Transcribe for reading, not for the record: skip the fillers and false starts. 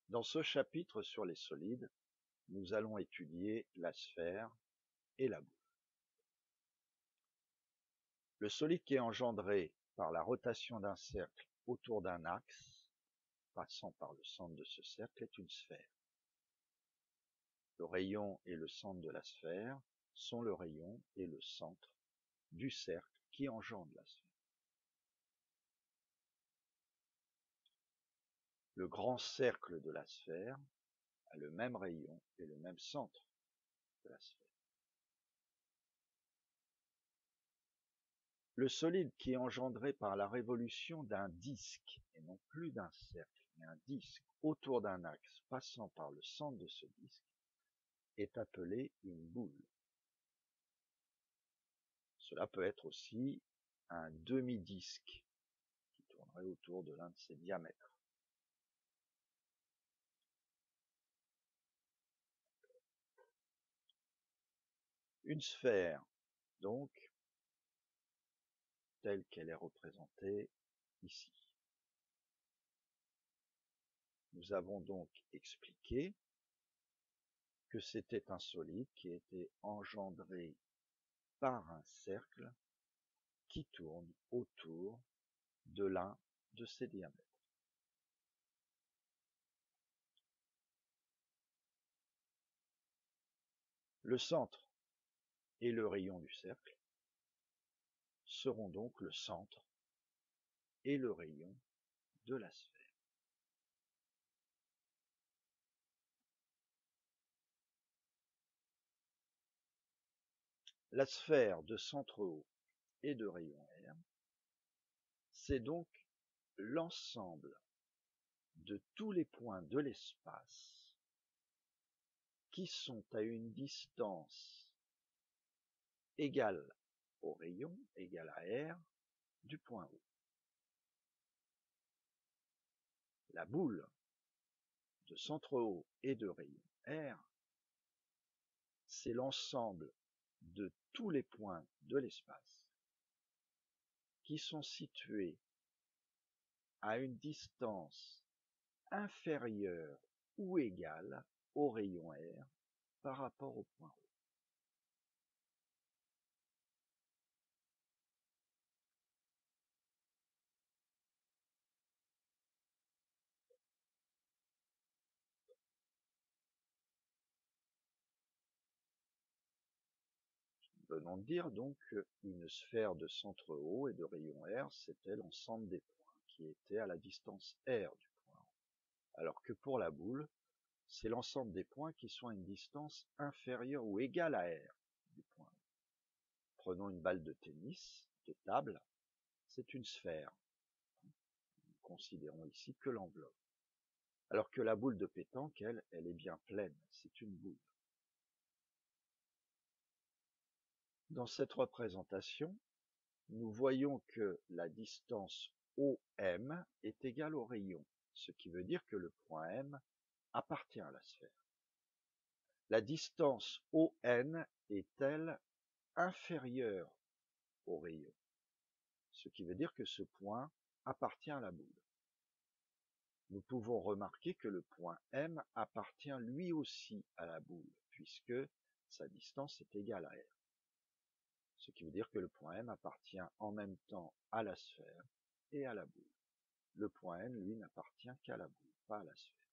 Dans ce chapitre sur les solides, nous allons étudier la sphère et la boule. Le solide qui est engendré par la rotation d'un cercle autour d'un axe, passant par le centre de ce cercle, est une sphère. Le rayon et le centre de la sphère sont le rayon et le centre du cercle qui engendre la sphère. Le grand cercle de la sphère a le même rayon et le même centre de la sphère. Le solide qui est engendré par la révolution d'un disque, et non plus d'un cercle, mais un disque autour d'un axe passant par le centre de ce disque, est appelé une boule. Cela peut être aussi un demi-disque qui tournerait autour de l'un de ses diamètres. Une sphère, donc, telle qu'elle est représentée ici. Nous avons donc expliqué que c'était un solide qui était engendré par un cercle qui tourne autour de l'un de ses diamètres. Le centre et le rayon du cercle seront donc le centre et le rayon de la sphère. La sphère de centre O et de rayon R, c'est donc l'ensemble de tous les points de l'espace qui sont à une distance égale au rayon, égale à R, du point O. La boule de centre O et de rayon R, c'est l'ensemble de tous les points de l'espace qui sont situés à une distance inférieure ou égale au rayon R par rapport au point O. Venons de dire donc qu'une sphère de centre O et de rayon R, c'était l'ensemble des points qui étaient à la distance R du point O. Alors que pour la boule, c'est l'ensemble des points qui sont à une distance inférieure ou égale à R du point O. Prenons une balle de tennis, de table, c'est une sphère. Nous considérons ici que l'enveloppe. Alors que la boule de pétanque, elle est bien pleine, c'est une boule. Dans cette représentation, nous voyons que la distance OM est égale au rayon, ce qui veut dire que le point M appartient à la sphère. La distance ON est-elle inférieure au rayon, ce qui veut dire que ce point appartient à la boule. Nous pouvons remarquer que le point M appartient lui aussi à la boule, puisque sa distance est égale à R. Ce qui veut dire que le point M appartient en même temps à la sphère et à la boule. Le point N, lui, n'appartient qu'à la boule, pas à la sphère.